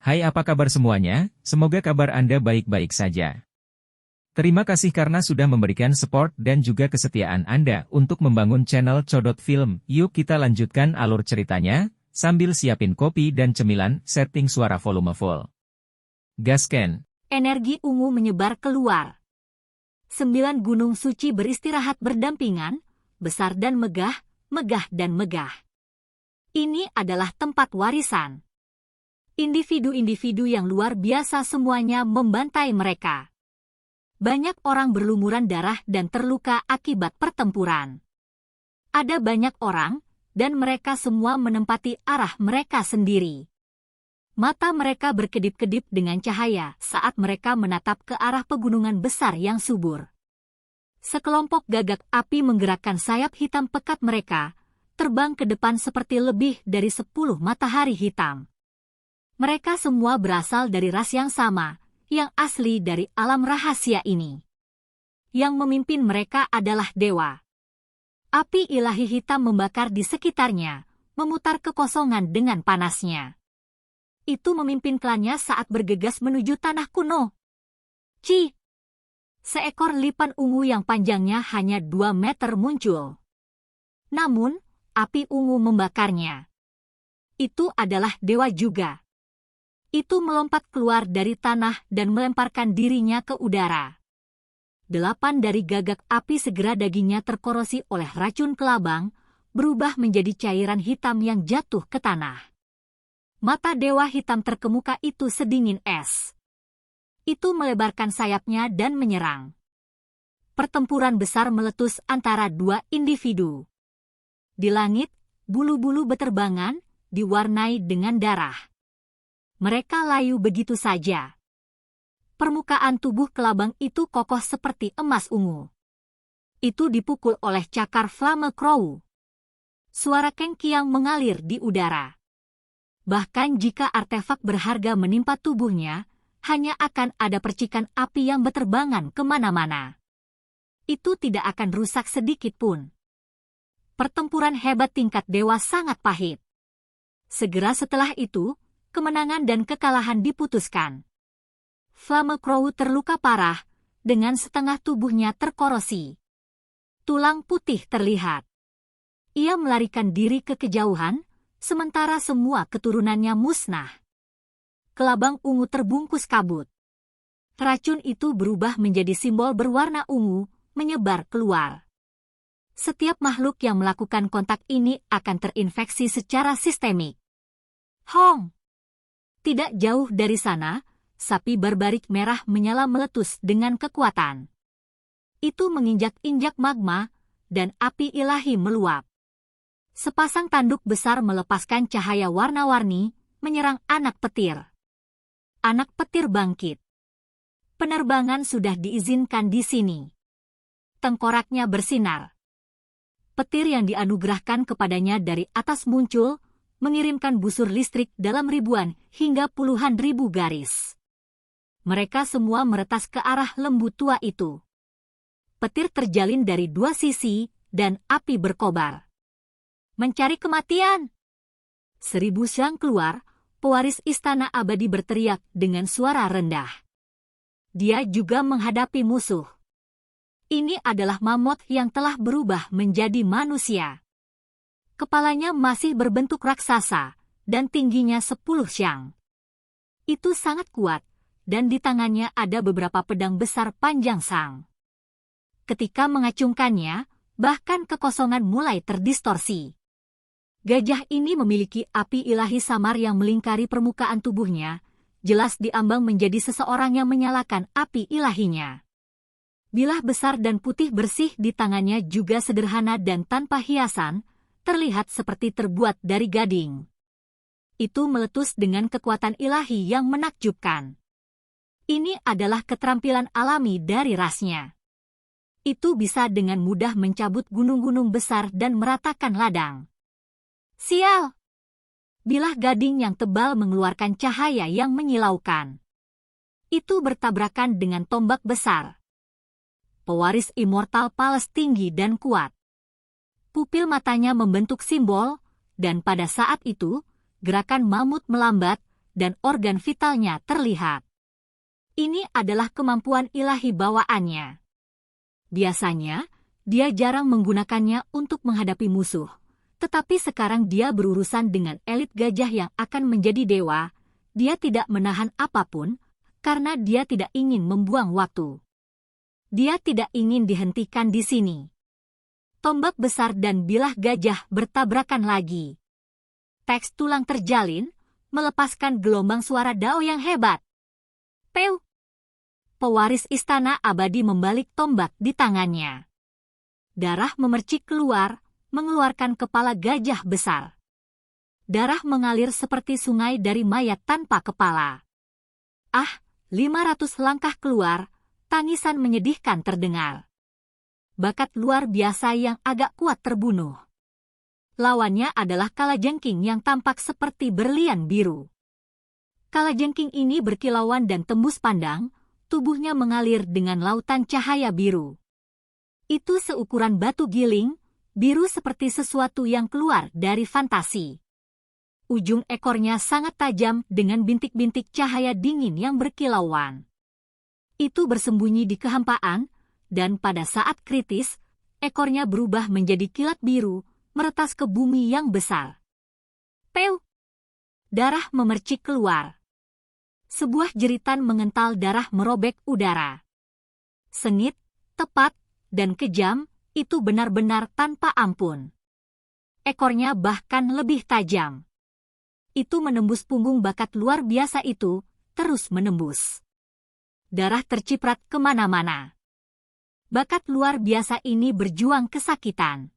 Hai, apa kabar semuanya? Semoga kabar Anda baik-baik saja. Terima kasih karena sudah memberikan support dan juga kesetiaan Anda untuk membangun channel Codot Film. Yuk kita lanjutkan alur ceritanya, sambil siapin kopi dan cemilan, setting suara volume full. Gasken. Energi ungu menyebar keluar. 9 gunung suci beristirahat berdampingan, besar dan megah, megah dan megah. Ini adalah tempat warisan. Individu-individu yang luar biasa semuanya membantai mereka. Banyak orang berlumuran darah dan terluka akibat pertempuran. Ada banyak orang, dan mereka semua menempati arah mereka sendiri. Mata mereka berkedip-kedip dengan cahaya saat mereka menatap ke arah pegunungan besar yang subur. Sekelompok gagak api menggerakkan sayap hitam pekat mereka, terbang ke depan seperti lebih dari 10 matahari hitam. Mereka semua berasal dari ras yang sama, yang asli dari alam rahasia ini. Yang memimpin mereka adalah dewa. Api ilahi hitam membakar di sekitarnya, memutar kekosongan dengan panasnya. Itu memimpin klannya saat bergegas menuju tanah kuno. Ci! Seekor lipan ungu yang panjangnya hanya 2 meter muncul. Namun, api ungu membakarnya. Itu adalah dewa juga. Itu melompat keluar dari tanah dan melemparkan dirinya ke udara. 8 dari gagak api segera dagingnya terkorosi oleh racun kelabang, berubah menjadi cairan hitam yang jatuh ke tanah. Mata dewa hitam terkemuka itu sedingin es. Itu melebarkan sayapnya dan menyerang. Pertempuran besar meletus antara 2 individu. Di langit, bulu-bulu beterbangan, diwarnai dengan darah. Mereka layu begitu saja. Permukaan tubuh kelabang itu kokoh seperti emas ungu. Itu dipukul oleh cakar Flame Crow. Suara kengkiang mengalir di udara. Bahkan jika artefak berharga menimpa tubuhnya, hanya akan ada percikan api yang beterbangan kemana-mana. Itu tidak akan rusak sedikit pun. Pertempuran hebat tingkat dewa sangat pahit. Segera setelah itu, kemenangan dan kekalahan diputuskan. Flame Crow terluka parah, dengan setengah tubuhnya terkorosi. Tulang putih terlihat. Ia melarikan diri ke kejauhan, sementara semua keturunannya musnah. Kelabang ungu terbungkus kabut. Racun itu berubah menjadi simbol berwarna ungu, menyebar keluar. Setiap makhluk yang melakukan kontak ini akan terinfeksi secara sistemik. Hong! Tidak jauh dari sana, sapi barbarik merah menyala meletus dengan kekuatan. Itu menginjak-injak magma, dan api ilahi meluap. Sepasang tanduk besar melepaskan cahaya warna-warni, menyerang anak petir. Anak petir bangkit. Penerbangan sudah diizinkan di sini. Tengkoraknya bersinar. Petir yang dianugerahkan kepadanya dari atas muncul, mengirimkan busur listrik dalam ribuan hingga puluhan ribu garis. Mereka semua meretas ke arah lembu tua itu. Petir terjalin dari 2 sisi, dan api berkobar. Mencari kematian! 1000 Xiang keluar, pewaris istana abadi berteriak dengan suara rendah. Dia juga menghadapi musuh. Ini adalah mammoth yang telah berubah menjadi manusia. Kepalanya masih berbentuk raksasa, dan tingginya 10 Xiang. Itu sangat kuat, dan di tangannya ada beberapa pedang besar panjang sang. Ketika mengacungkannya, bahkan kekosongan mulai terdistorsi. Gajah ini memiliki api ilahi samar yang melingkari permukaan tubuhnya, jelas diambang menjadi seseorang yang menyalakan api ilahinya. Bilah besar dan putih bersih di tangannya juga sederhana dan tanpa hiasan, terlihat seperti terbuat dari gading. Itu meletus dengan kekuatan ilahi yang menakjubkan. Ini adalah keterampilan alami dari rasnya. Itu bisa dengan mudah mencabut gunung-gunung besar dan meratakan ladang. Sial! Bilah gading yang tebal mengeluarkan cahaya yang menyilaukan. Itu bertabrakan dengan tombak besar. Pewaris immortal Pales tinggi dan kuat. Pupil matanya membentuk simbol, dan pada saat itu, gerakan mamut melambat, dan organ vitalnya terlihat. Ini adalah kemampuan ilahi bawaannya. Biasanya, dia jarang menggunakannya untuk menghadapi musuh. Tetapi sekarang dia berurusan dengan elit gajah yang akan menjadi dewa. Dia tidak menahan apapun, karena dia tidak ingin membuang waktu. Dia tidak ingin dihentikan di sini. Tombak besar dan bilah gajah bertabrakan lagi. Teks tulang terjalin, melepaskan gelombang suara dao yang hebat. Peu! Pewaris istana abadi membalik tombak di tangannya. Darah memercik keluar, mengeluarkan kepala gajah besar. Darah mengalir seperti sungai dari mayat tanpa kepala. 500 langkah keluar, tangisan menyedihkan terdengar. Bakat luar biasa yang agak kuat terbunuh. Lawannya adalah kalajengking yang tampak seperti berlian biru. Kalajengking ini berkilauan dan tembus pandang, tubuhnya mengalir dengan lautan cahaya biru. Itu seukuran batu giling, biru seperti sesuatu yang keluar dari fantasi. Ujung ekornya sangat tajam dengan bintik-bintik cahaya dingin yang berkilauan. Itu bersembunyi di kehampaan, dan pada saat kritis, ekornya berubah menjadi kilat biru, meretas ke bumi yang besar. Peu! Darah memercik keluar. Sebuah jeritan mengental darah merobek udara. Sengit, tepat, dan kejam, itu benar-benar tanpa ampun. Ekornya bahkan lebih tajam. Itu menembus punggung bakat luar biasa itu, terus menembus. Darah terciprat kemana-mana. Bakat luar biasa ini berjuang kesakitan.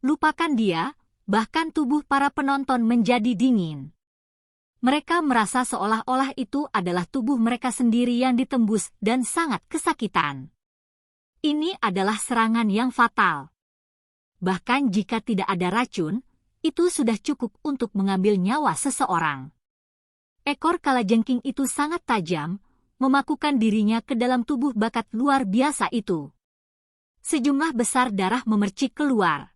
Lupakan dia, bahkan tubuh para penonton menjadi dingin. Mereka merasa seolah-olah itu adalah tubuh mereka sendiri yang ditembus dan sangat kesakitan. Ini adalah serangan yang fatal. Bahkan jika tidak ada racun, itu sudah cukup untuk mengambil nyawa seseorang. Ekor kalajengking itu sangat tajam, memakukan dirinya ke dalam tubuh bakat luar biasa itu. Sejumlah besar darah memercik keluar.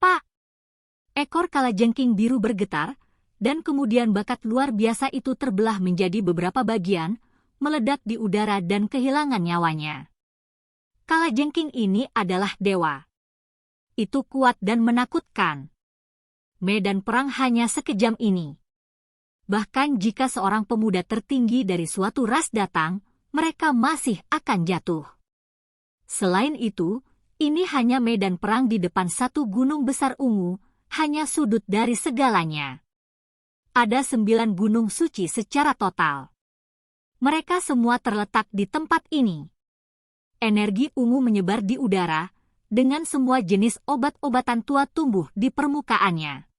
Pak! Ekor kalajengking biru bergetar, dan kemudian bakat luar biasa itu terbelah menjadi beberapa bagian, meledak di udara dan kehilangan nyawanya. Kalajengking ini adalah dewa. Itu kuat dan menakutkan. Medan perang hanya sekejam ini. Bahkan jika seorang pemuda tertinggi dari suatu ras datang, mereka masih akan jatuh. Selain itu, ini hanya medan perang di depan satu gunung besar ungu, hanya sudut dari segalanya. Ada 9 gunung suci secara total. Mereka semua terletak di tempat ini. Energi ungu menyebar di udara, dengan semua jenis obat-obatan tua tumbuh di permukaannya.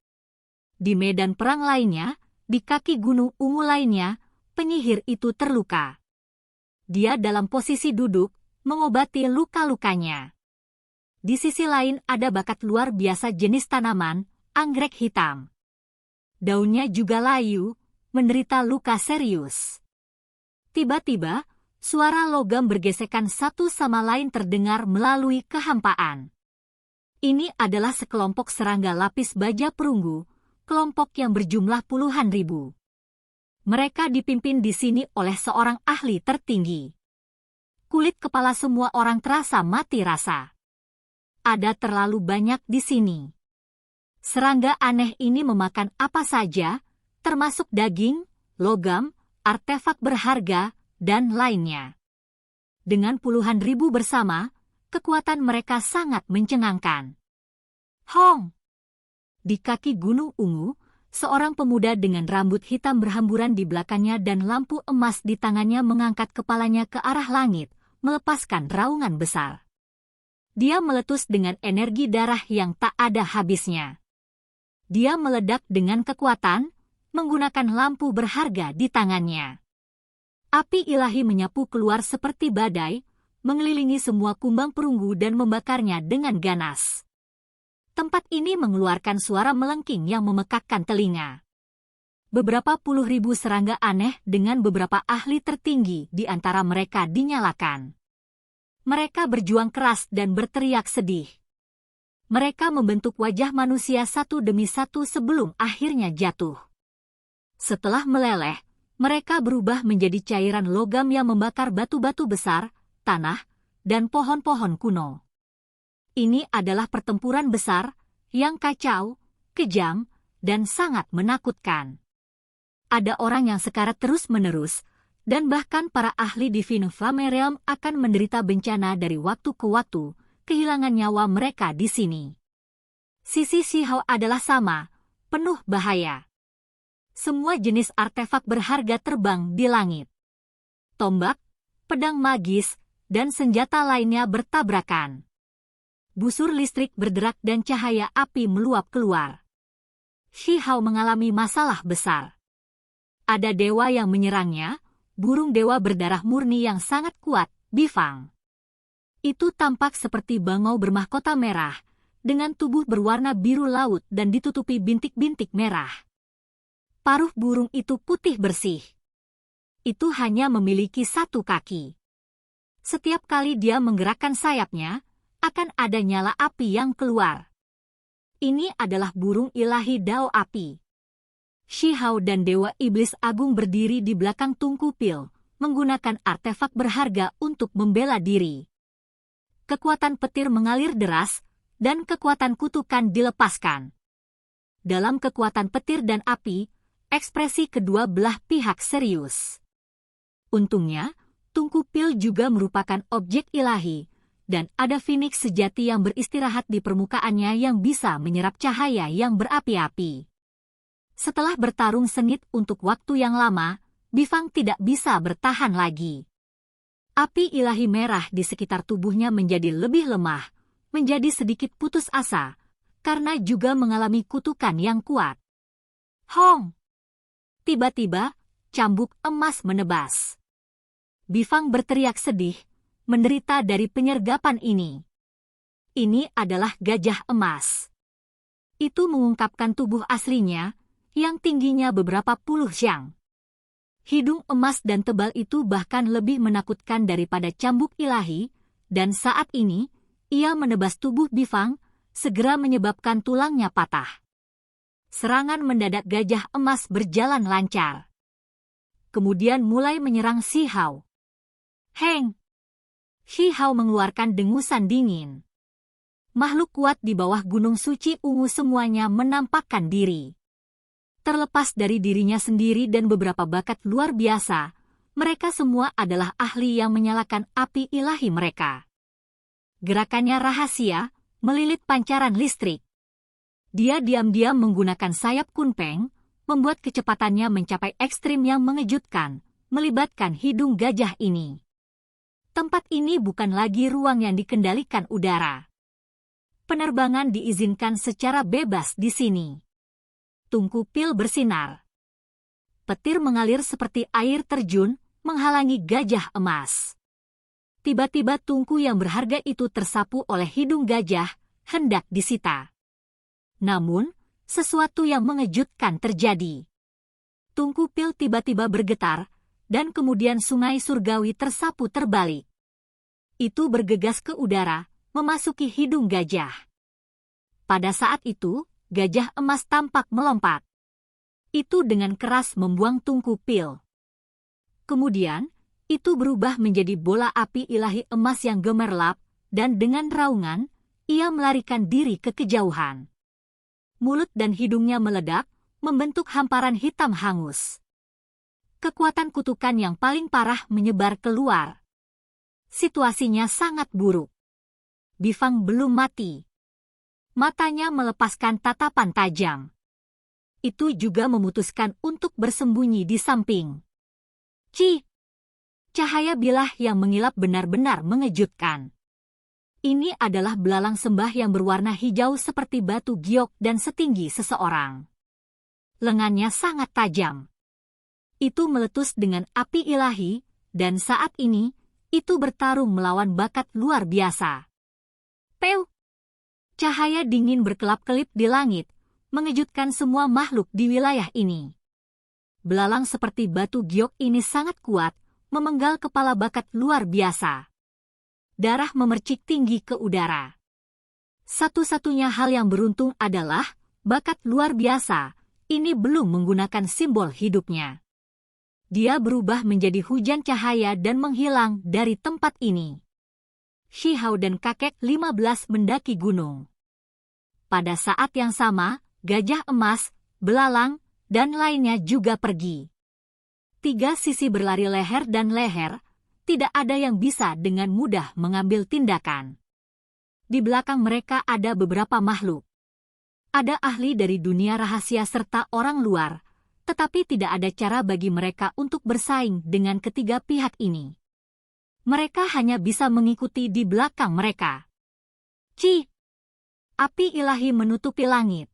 Di medan perang lainnya, di kaki gunung ungu lainnya, penyihir itu terluka. Dia dalam posisi duduk, mengobati luka-lukanya. Di sisi lain ada bakat luar biasa jenis tanaman, anggrek hitam. Daunnya juga layu, menderita luka serius. Tiba-tiba, suara logam bergesekan satu sama lain terdengar melalui kehampaan. Ini adalah sekelompok serangga lapis baja perunggu, kelompok yang berjumlah puluhan ribu. Mereka dipimpin di sini oleh seorang ahli tertinggi. Kulit kepala semua orang terasa mati rasa. Ada terlalu banyak di sini. Serangga aneh ini memakan apa saja, termasuk daging, logam, artefak berharga, dan lainnya. Dengan puluhan ribu bersama, kekuatan mereka sangat mencengangkan. Hong! Di kaki gunung ungu, seorang pemuda dengan rambut hitam berhamburan di belakangnya dan lampu emas di tangannya mengangkat kepalanya ke arah langit, melepaskan raungan besar. Dia meletus dengan energi darah yang tak ada habisnya. Dia meledak dengan kekuatan, menggunakan lampu berharga di tangannya. Api ilahi menyapu keluar seperti badai, mengelilingi semua kumbang perunggu dan membakarnya dengan ganas. Tempat ini mengeluarkan suara melengking yang memekakkan telinga. Beberapa puluh ribu serangga aneh dengan beberapa ahli tertinggi di antara mereka dinyalakan. Mereka berjuang keras dan berteriak sedih. Mereka membentuk wajah manusia satu demi satu sebelum akhirnya jatuh. Setelah meleleh, mereka berubah menjadi cairan logam yang membakar batu-batu besar, tanah, dan pohon-pohon kuno. Ini adalah pertempuran besar, yang kacau, kejam, dan sangat menakutkan. Ada orang yang sekarat terus-menerus, dan bahkan para ahli di Fine Realm akan menderita bencana dari waktu ke waktu, kehilangan nyawa mereka di sini. Sisi Shihao adalah sama, penuh bahaya. Semua jenis artefak berharga terbang di langit. Tombak, pedang magis, dan senjata lainnya bertabrakan. Busur listrik berderak dan cahaya api meluap keluar. Shihao mengalami masalah besar. Ada dewa yang menyerangnya, burung dewa berdarah murni yang sangat kuat, Bifang. Itu tampak seperti bangau bermahkota merah, dengan tubuh berwarna biru laut dan ditutupi bintik-bintik merah. Paruh burung itu putih bersih. Itu hanya memiliki satu kaki. Setiap kali dia menggerakkan sayapnya, akan ada nyala api yang keluar. Ini adalah burung ilahi Dao Api. Shihao dan Dewa Iblis Agung berdiri di belakang Tunku Pil, menggunakan artefak berharga untuk membela diri. Kekuatan petir mengalir deras, dan kekuatan kutukan dilepaskan. Dalam kekuatan petir dan api, ekspresi kedua belah pihak serius. Untungnya, Tunku Pil juga merupakan objek ilahi, dan ada Phoenix sejati yang beristirahat di permukaannya yang bisa menyerap cahaya yang berapi-api. Setelah bertarung sengit untuk waktu yang lama, Bifang tidak bisa bertahan lagi. Api ilahi merah di sekitar tubuhnya menjadi lebih lemah, menjadi sedikit putus asa, karena juga mengalami kutukan yang kuat. Hong! Tiba-tiba, cambuk emas menebas. Bifang berteriak sedih, menderita dari penyergapan ini. Ini adalah gajah emas. Itu mengungkapkan tubuh aslinya, yang tingginya beberapa puluh syang. Hidung emas dan tebal itu bahkan lebih menakutkan daripada cambuk ilahi, dan saat ini, ia menebas tubuh Bifang, segera menyebabkan tulangnya patah. Serangan mendadak gajah emas berjalan lancar. Kemudian mulai menyerang Shihao. Heng! Shihao mengeluarkan dengusan dingin. Makhluk kuat di bawah gunung suci ungu semuanya menampakkan diri. Terlepas dari dirinya sendiri dan beberapa bakat luar biasa, mereka semua adalah ahli yang menyalakan api ilahi mereka. Gerakannya rahasia, melilit pancaran listrik. Dia diam-diam menggunakan sayap kunpeng, membuat kecepatannya mencapai ekstrim yang mengejutkan, melibatkan hidung gajah ini. Tempat ini bukan lagi ruang yang dikendalikan udara. Penerbangan diizinkan secara bebas di sini. Tunku Pil bersinar. Petir mengalir seperti air terjun, menghalangi gajah emas. Tiba-tiba tungku yang berharga itu tersapu oleh hidung gajah, hendak disita. Namun, sesuatu yang mengejutkan terjadi. Tunku Pil tiba-tiba bergetar, dan kemudian sungai surgawi tersapu terbalik. Itu bergegas ke udara, memasuki hidung gajah. Pada saat itu, gajah emas tampak melompat. Itu dengan keras membuang Tunku Pil. Kemudian, itu berubah menjadi bola api ilahi emas yang gemerlap, dan dengan raungan, ia melarikan diri ke kejauhan. Mulut dan hidungnya meledak, membentuk hamparan hitam hangus. Kekuatan kutukan yang paling parah menyebar keluar. Situasinya sangat buruk. Bifang belum mati. Matanya melepaskan tatapan tajam. Itu juga memutuskan untuk bersembunyi di samping. Cahaya bilah yang mengilap benar-benar mengejutkan. Ini adalah belalang sembah yang berwarna hijau seperti batu giok dan setinggi seseorang. Lengannya sangat tajam. Itu meletus dengan api ilahi, dan saat ini, itu bertarung melawan bakat luar biasa. Peu! Cahaya dingin berkelap-kelip di langit, mengejutkan semua makhluk di wilayah ini. Belalang seperti batu giok ini sangat kuat, memenggal kepala bakat luar biasa. Darah memercik tinggi ke udara. Satu-satunya hal yang beruntung adalah, bakat luar biasa, ini belum menggunakan simbol hidupnya. Dia berubah menjadi hujan cahaya dan menghilang dari tempat ini. Shihao dan kakek 15 mendaki gunung. Pada saat yang sama, gajah emas, belalang, dan lainnya juga pergi. 3 sisi berlari leher dan leher, tidak ada yang bisa dengan mudah mengambil tindakan. Di belakang mereka ada beberapa makhluk. Ada ahli dari dunia rahasia serta orang luar, tetapi tidak ada cara bagi mereka untuk bersaing dengan ketiga pihak ini. Mereka hanya bisa mengikuti di belakang mereka. Ci! Api ilahi menutupi langit.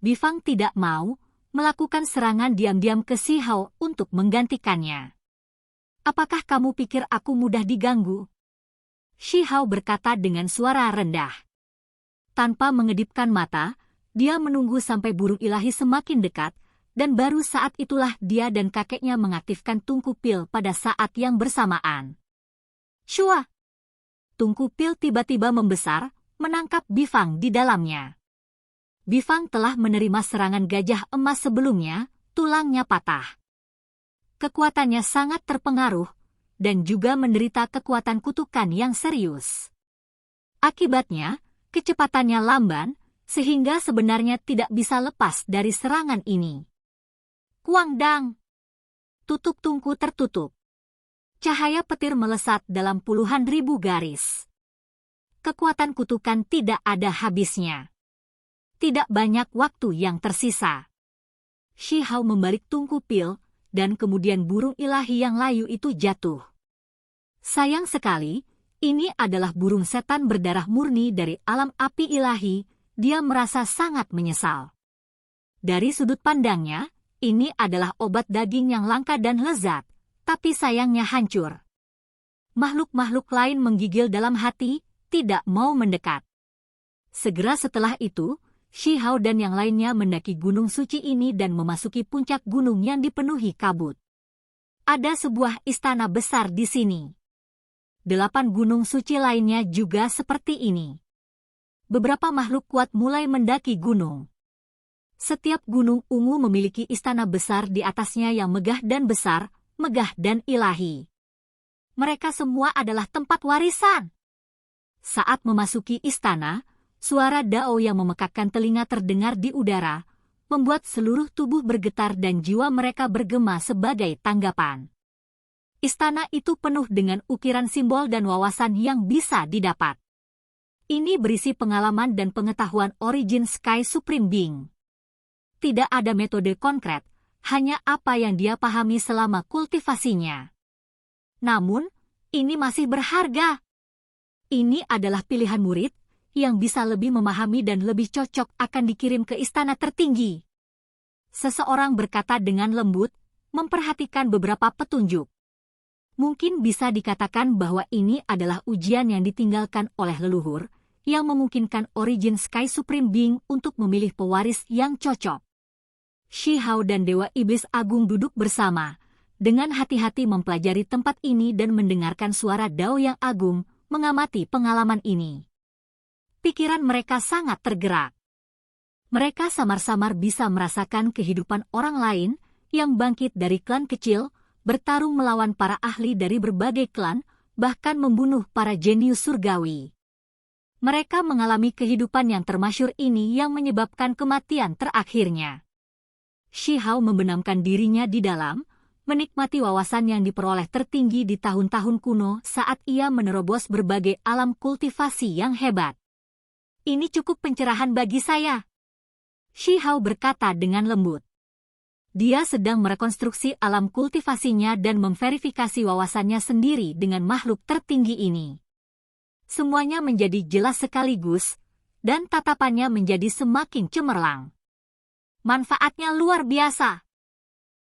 Bifang tidak mau melakukan serangan diam-diam ke Shihao untuk menggantikannya. Apakah kamu pikir aku mudah diganggu? Shihao berkata dengan suara rendah. Tanpa mengedipkan mata, dia menunggu sampai burung ilahi semakin dekat, dan baru saat itulah dia dan kakeknya mengaktifkan tungku pil pada saat yang bersamaan. Shua! Tungku pil tiba-tiba membesar, menangkap Bifang di dalamnya. Bifang telah menerima serangan gajah emas sebelumnya, tulangnya patah. Kekuatannya sangat terpengaruh, dan juga menderita kekuatan kutukan yang serius. Akibatnya, kecepatannya lamban, sehingga sebenarnya tidak bisa lepas dari serangan ini. Kuangdang! Tutup tungku tertutup. Cahaya petir melesat dalam puluhan ribu garis. Kekuatan kutukan tidak ada habisnya. Tidak banyak waktu yang tersisa. Shihao membalik tungku pil, dan kemudian burung ilahi yang layu itu jatuh. Sayang sekali, ini adalah burung setan berdarah murni dari alam api ilahi. Dia merasa sangat menyesal. Dari sudut pandangnya, ini adalah obat daging yang langka dan lezat, tapi sayangnya hancur. Makhluk-makhluk lain menggigil dalam hati, tidak mau mendekat. Segera setelah itu, Shihao dan yang lainnya mendaki gunung suci ini dan memasuki puncak gunung yang dipenuhi kabut. Ada sebuah istana besar di sini. 8 gunung suci lainnya juga seperti ini. Beberapa makhluk kuat mulai mendaki gunung. Setiap gunung ungu memiliki istana besar di atasnya yang megah dan besar, megah dan ilahi. Mereka semua adalah tempat warisan. Saat memasuki istana, suara dao yang memekakkan telinga terdengar di udara, membuat seluruh tubuh bergetar dan jiwa mereka bergema sebagai tanggapan. Istana itu penuh dengan ukiran simbol dan wawasan yang bisa didapat. Ini berisi pengalaman dan pengetahuan origin Sky Supreme Being. Tidak ada metode konkret, hanya apa yang dia pahami selama kultivasinya. Namun, ini masih berharga. Ini adalah pilihan murid yang bisa lebih memahami dan lebih cocok akan dikirim ke istana tertinggi. Seseorang berkata dengan lembut, memperhatikan beberapa petunjuk. Mungkin bisa dikatakan bahwa ini adalah ujian yang ditinggalkan oleh leluhur, yang memungkinkan origin Sky Supreme Being untuk memilih pewaris yang cocok. Shihao dan Dewa Iblis Agung duduk bersama, dengan hati-hati mempelajari tempat ini dan mendengarkan suara Dao yang agung, mengamati pengalaman ini. Pikiran mereka sangat tergerak. Mereka samar-samar bisa merasakan kehidupan orang lain, yang bangkit dari klan kecil, bertarung melawan para ahli dari berbagai klan, bahkan membunuh para jenius surgawi. Mereka mengalami kehidupan yang termasyhur ini yang menyebabkan kematian terakhirnya. Shihao membenamkan dirinya di dalam, menikmati wawasan yang diperoleh tertinggi di tahun-tahun kuno saat ia menerobos berbagai alam kultivasi yang hebat. Ini cukup pencerahan bagi saya. Shihao berkata dengan lembut. Dia sedang merekonstruksi alam kultivasinya dan memverifikasi wawasannya sendiri dengan makhluk tertinggi ini. Semuanya menjadi jelas sekaligus, dan tatapannya menjadi semakin cemerlang. Manfaatnya luar biasa.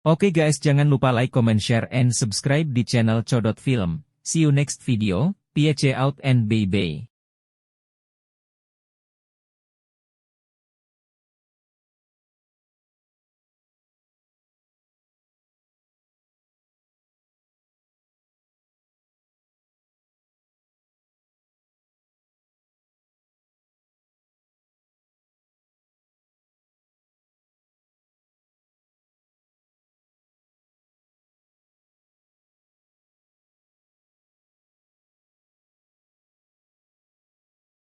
Oke guys, jangan lupa like, comment, share, and subscribe di channel Codot Film. See you next video, peace out and bye-bye.